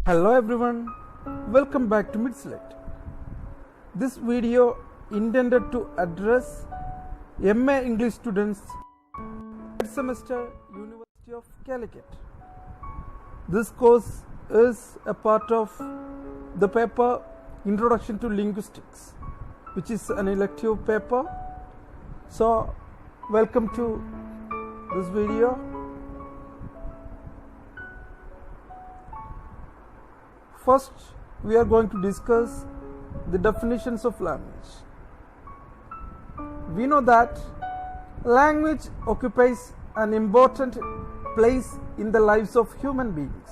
Hello everyone, welcome back to Midslate. This video intended to address MA English students third semester University of Calicut. This course is a part of the paper Introduction to Linguistics, which is an elective paper. So welcome to this video. First, we are going to discuss the definitions of language. We know that language occupies an important place in the lives of human beings.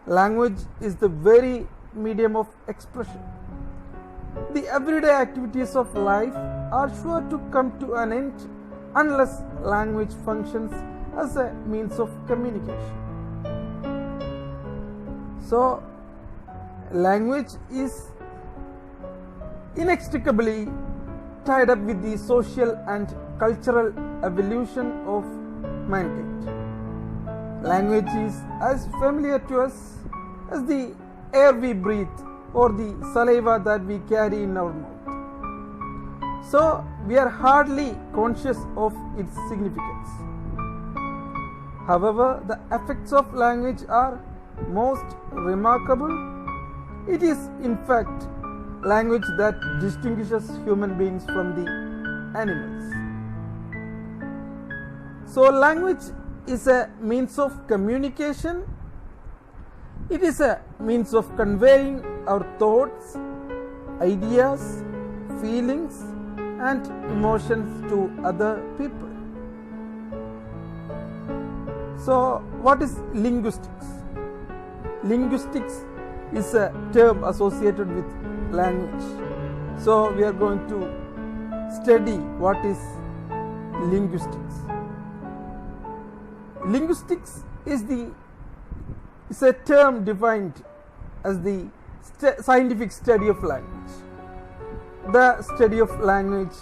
Language is the very medium of expression. The everyday activities of life are sure to come to an end unless language functions as a means of communication. So, language is inextricably tied up with the social and cultural evolution of mankind. Language is as familiar to us as the air we breathe or the saliva that we carry in our mouth. So, we are hardly conscious of its significance. However, the effects of language are most remarkable. It is in fact language that distinguishes human beings from the animals. So language is a means of communication. It is a means of conveying our thoughts, ideas, feelings and emotions to other people. So what is linguistics? Linguistics is a term associated with language. So we are going to study what is linguistics. Linguistics is a term defined as the scientific study of language. The study of language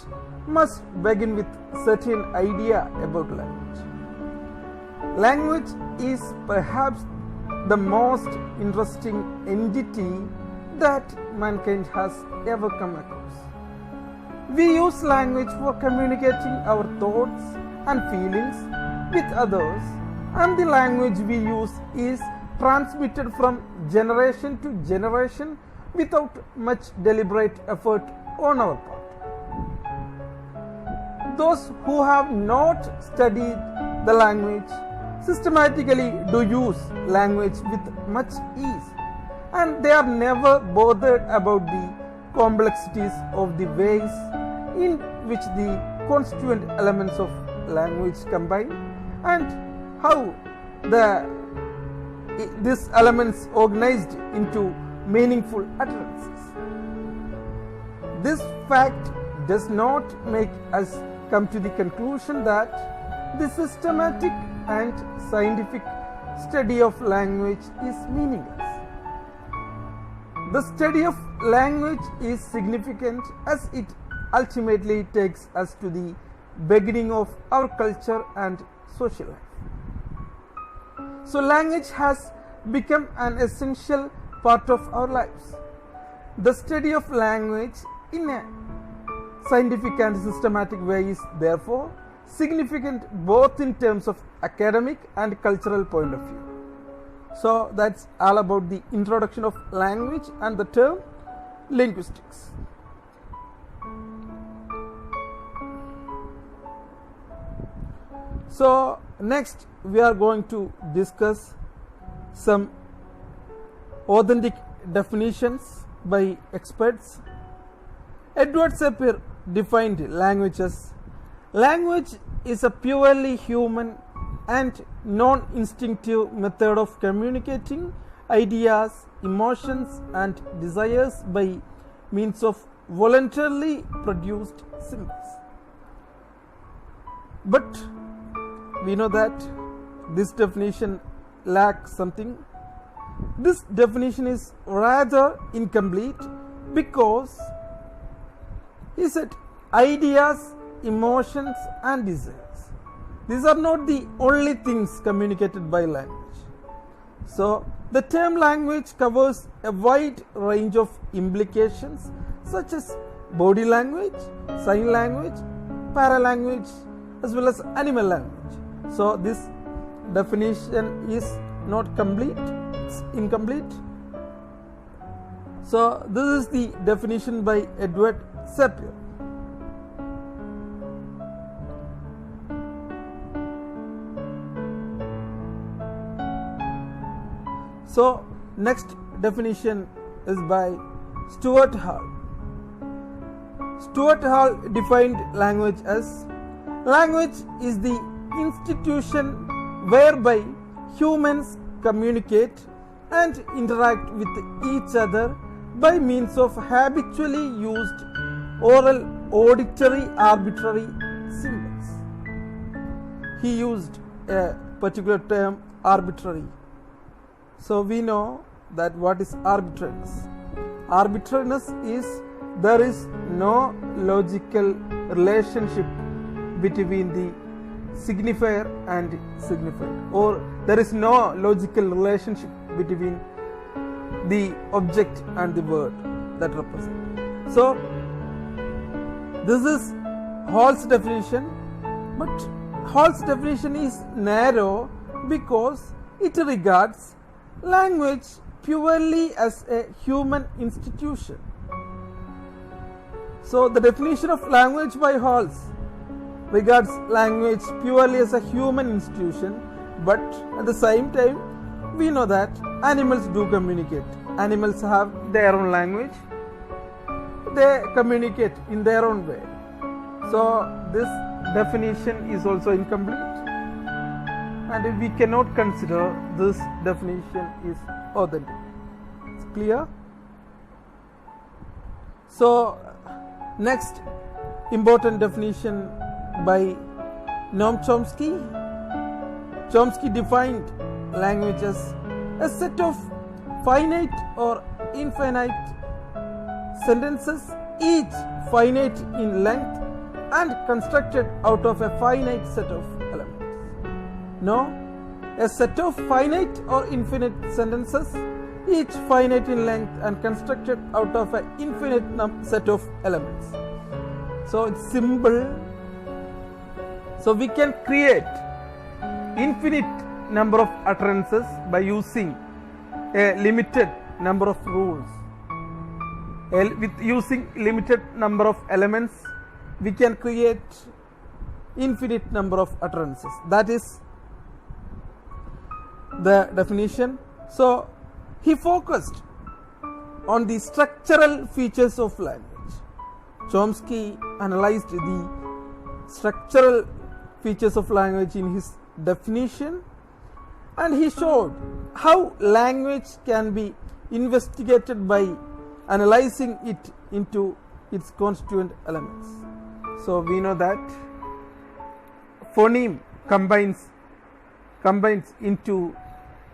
must begin with certain idea about language. Language is perhaps the most interesting entity that mankind has ever come across. We use language for communicating our thoughts and feelings with others, and the language we use is transmitted from generation to generation without much deliberate effort on our part. Those who have not studied the language systematically do use language with much ease, and they are never bothered about the complexities of the ways in which the constituent elements of language combine and how these elements organized into meaningful utterances. This fact does not make us come to the conclusion that the systematic and scientific study of language is meaningless. The study of language is significant as it ultimately takes us to the beginning of our culture and social life. So language has become an essential part of our lives. The study of language in a scientific and systematic way is therefore significant both in terms of academic and cultural point of view. So that's all about the introduction of language and the term linguistics. So next we are going to discuss some authentic definitions by experts. Edward Sapir defined language as language is a purely human and non-instinctive method of communicating ideas, emotions and desires by means of voluntarily produced symbols. But we know that this definition lacks something. This definition is rather incomplete because he said ideas, emotions and desires. These are not the only things communicated by language. So the term language covers a wide range of implications such as body language, sign language, paralanguage, as well as animal language. So this definition is not complete, it's incomplete. So this is the definition by Edward Sapir. So next definition is by Stuart Hall. Stuart Hall defined language as language is the institution whereby humans communicate and interact with each other by means of habitually used oral, auditory, arbitrary symbols. He used a particular term, arbitrary. So we know that what is arbitrariness. Arbitrariness is there is no logical relationship between the signifier and signified, or there is no logical relationship between the object and the word that represent. So this is Hall's definition, but Hall's definition is narrow because it regards language purely as a human institution. So the definition of language by Hall regards language purely as a human institution, but at the same time we know that animals do communicate. Animals have their own language, they communicate in their own way. So this definition is also incomplete, and we cannot consider this definition is authentic. It's clear? So next important definition by Noam Chomsky. Chomsky defined language as a set of finite or infinite sentences, each finite in length and constructed out of a finite set of elements. No, a set of finite or infinite sentences, each finite in length and constructed out of an infinite set of elements. So it's simple. So we can create infinite number of utterances by using a limited number of rules. With using limited number of elements, we can create infinite number of utterances. That is the definition. So he focused on the structural features of language. Chomsky analyzed the structural features of language in his definition, and he showed how language can be investigated by analyzing it into its constituent elements. So we know that phoneme combines into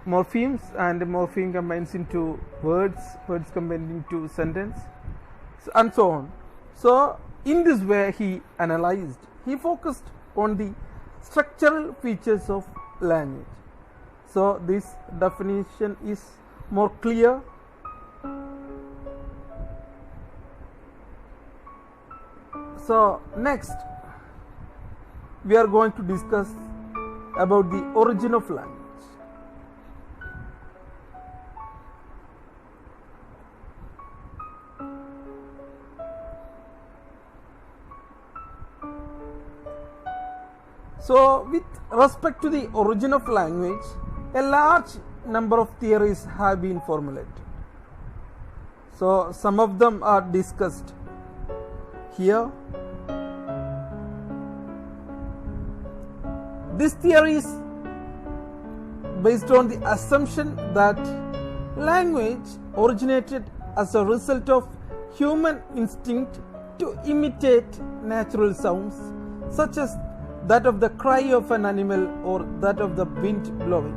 morphemes, and morpheme combines into words combine into sentence, and so on. So in this way he focused on the structural features of language. So this definition is more clear. So next we are going to discuss about the origin of language. So with respect to the origin of language, a large number of theories have been formulated. So some of them are discussed here. This theory is based on the assumption that language originated as a result of human instinct to imitate natural sounds, such as that of the cry of an animal or that of the wind blowing.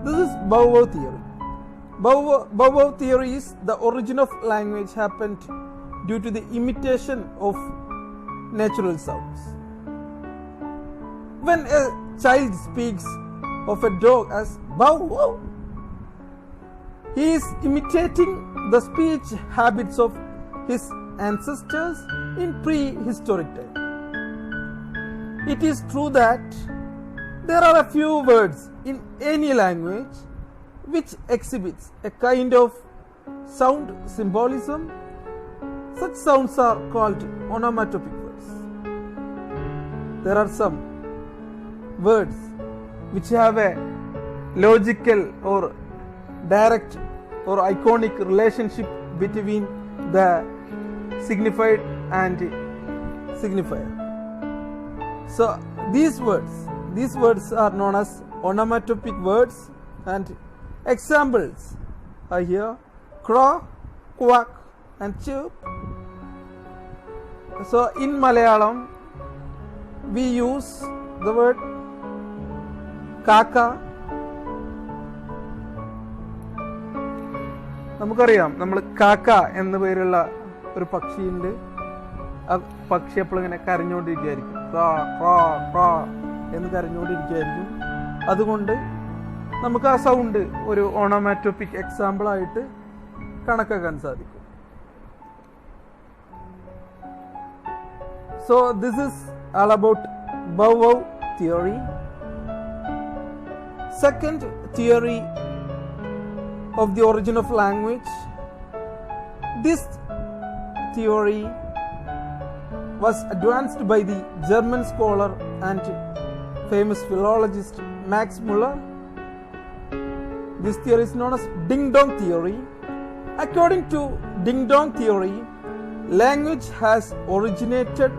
This is Poopoo theory. Poopoo theory is the origin of language happened due to the imitation of natural sounds. When a child speaks of a dog as bow wow, He is imitating the speech habits of his ancestors in prehistoric time. It is true that there are a few words in any language which exhibits a kind of sound symbolism. Such sounds are called onomatopoeic words. There are some words which have a logical or direct or iconic relationship between the signified and signifier. So these words are known as onomatopoeic words, and examples are here: crow, quack, and chirp. So in Malayalam we use the word kaka. നമുക്കറിയാം, നമ്മൾ കാക്ക എന്ന പേരുള്ള ഒരു പക്ഷിയുണ്ട്. ആ പക്ഷി എപ്പോഴും ഇങ്ങനെ കരഞ്ഞുകൊണ്ടിരിക്കുകയായിരിക്കും, ക്രാ ക്രാ ക്രാ എന്ന് കരഞ്ഞുകൊണ്ടിരിക്കുകയായിരിക്കും. അതുകൊണ്ട് നമുക്ക് ആ സൗണ്ട് ഒരു ഓണോമാറ്റോപ്പിക് എക്സാമ്പിൾ ആയിട്ട് കണക്കാക്കാൻ സാധിക്കും. So this is all about bow-wow theory. Second theory of the origin of language. This theory was advanced by the German scholar and famous philologist Max Muller. This theory is known as ding-dong theory. According to ding-dong theory, language has originated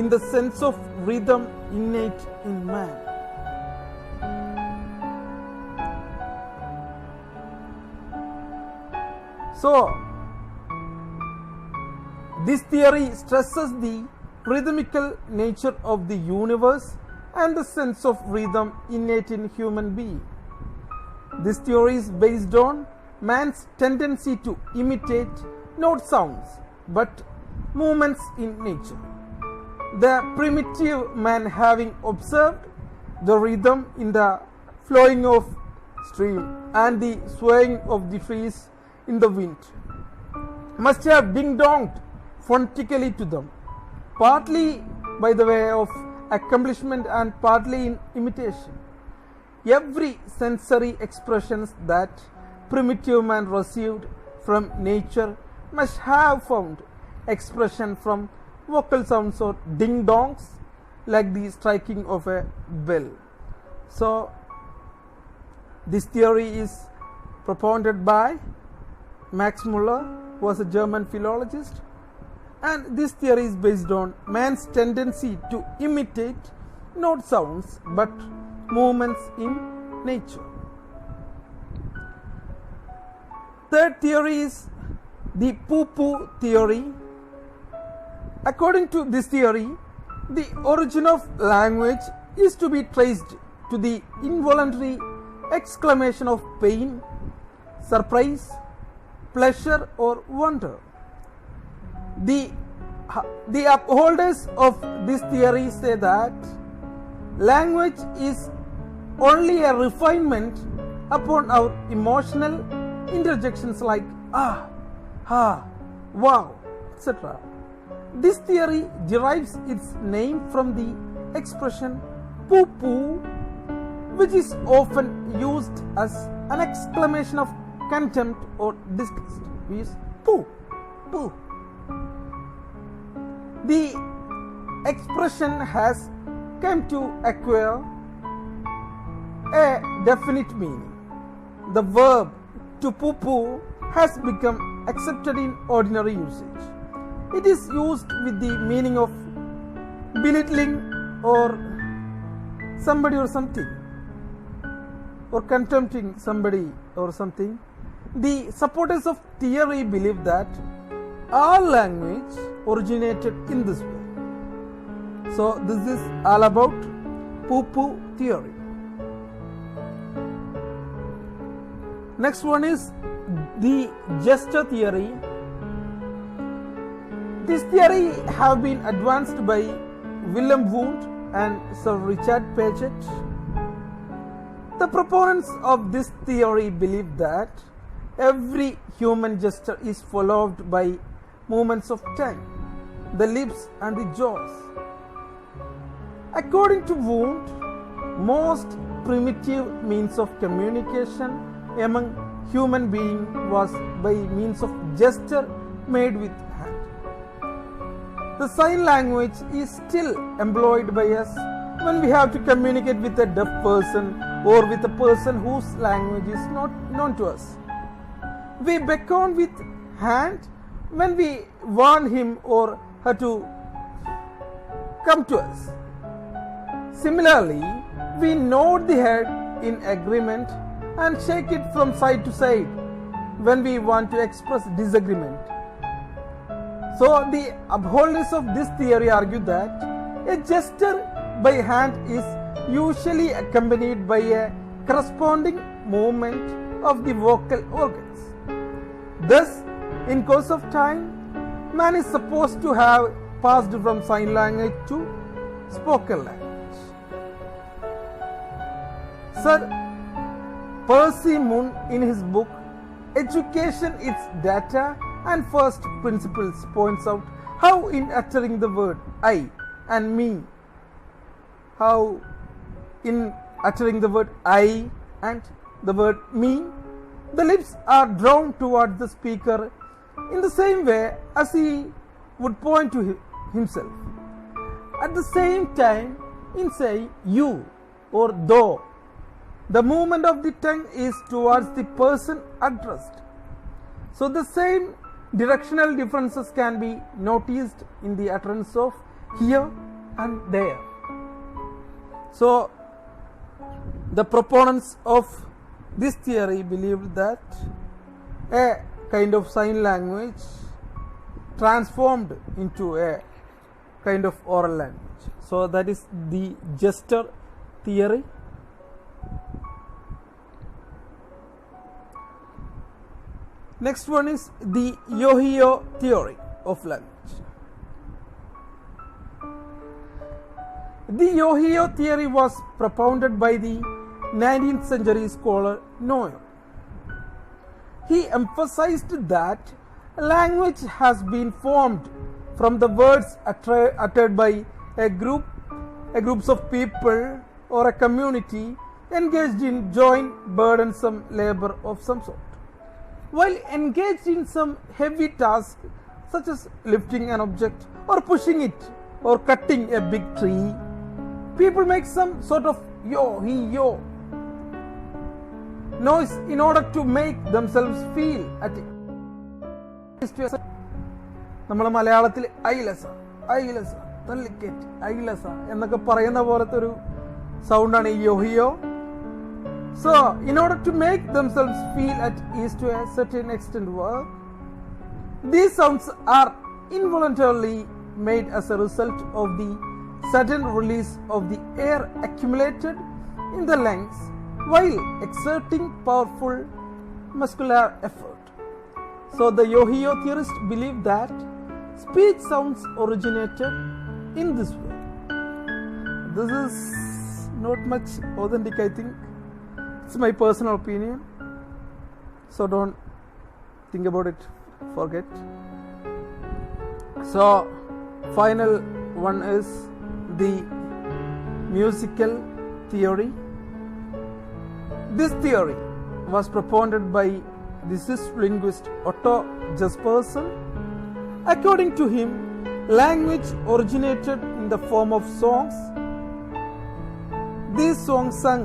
in the sense of rhythm innate in man. So, this theory stresses the rhythmical nature of the universe and the sense of rhythm innate in human being. This theory is based on man's tendency to imitate not sounds but movements in nature. The primitive man, having observed the rhythm in the flowing of stream and the swaying of the trees in the wind, must have ding-donged phonetically to them, partly by the way of accomplishment and partly in imitation. Every sensory expressions that primitive man received from nature must have found expression from vocal sounds or ding-dongs, like the striking of a bell. So this theory is propounded by Max Muller, who was a German philologist, and this theory is based on man's tendency to imitate not sounds but movements in nature. Third theory is the Poopoo Theory. According to this theory, the origin of language is to be traced to the involuntary exclamation of pain, surprise, pleasure, or wonder. The upholders of this theory say that language is only a refinement upon our emotional interjections like ah, ha, wow, etc. This theory derives its name from the expression poo-poo, which is often used as an exclamation of contempt or disgust. We use poo, poo. The expression has come to acquire a definite meaning. The verb to poo-poo has become accepted in ordinary usage. It is used with the meaning of belittling or somebody or something, or contempting somebody or something. The supporters of theory believe that all language originated in this way. So this is all about Poopoo Theory. Next one is the gesture theory. This theory have been advanced by William Wundt and Sir Richard Paget. The proponents of this theory believe that every human gesture is followed by movements of tongue, the lips and the jaws. According to Wundt, most primitive means of communication among human beings was by means of gesture made with hand. The sign language is still employed by us when we have to communicate with a deaf person or with a person whose language is not known to us. We beckon with hand when we want him or her to come to us. Similarly, we nod the head in agreement and shake it from side to side when we want to express disagreement. So the upholders of this theory argue that a gesture by hand is usually accompanied by a corresponding movement of the vocal organs. Thus, in course of time, man is supposed to have passed from sign language to spoken language. Sir Percy Moon, in his book Education, Its Data and First Principles, points out how in uttering the word I and me, how in uttering the word I and the word me, the lips are drawn towards the speaker in the same way as he would point to himself. At the same time, in say you or thou, the movement of the tongue is towards the person addressed. So the same directional differences can be noticed in the utterance of here and there. So the proponents of this theory believed that a kind of sign language transformed into a kind of oral language. So that is the gesture theory. Next one is the Yohio theory of language. The Yohio theory was propounded by the 19th century scholar Noam. He emphasized that language has been formed from the words uttered by groups of people or a community engaged in joint burdensome labor of some sort. While engaged in some heavy task such as lifting an object or pushing it or cutting a big tree, people make some sort of yo noise in order to make themselves feel at it. നമ്മൾ മലയാളത്തിൽ ഐലസ തള്ളിക്കേറ്റ് ഐലസ എന്നൊക്കെ പറയുന്ന പോലത്തെ ഒരു സൗണ്ടാണ് ഈ യോഹിയോ. So, in order to make themselves feel at ease to a certain extent, these sounds are involuntarily made as a result of the sudden release of the air accumulated in the lungs while exerting powerful muscular effort. So, the Yohio theorists believe that speech sounds originated in this way. This is not much authentic, I think. It's my personal opinion, so don't think about it, forget. So final one is the musical theory. This theory was propounded by the Swiss linguist Otto Jespersen. According to him, language originated in the form of songs. These songs sung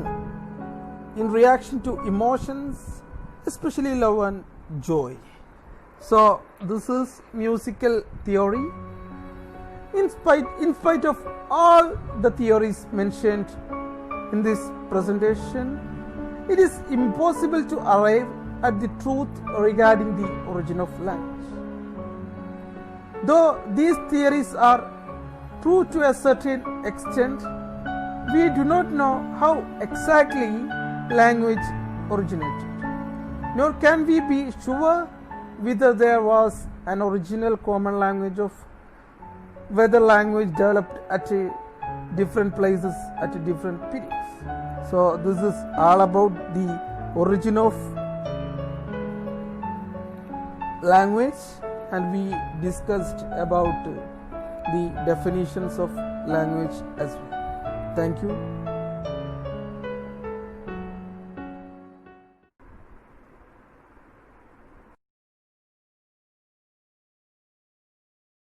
in reaction to emotions, especially love and joy. So this is musical theory. In spite of all the theories mentioned in this presentation, it is impossible to arrive at the truth regarding the origin of language. Though these theories are true to a certain extent, we do not know how exactly language originated, nor can we be sure whether there was an original common language of whether language developed at different places at different periods. So this is all about the origin of language, and we discussed about the definitions of language as well. Thank you.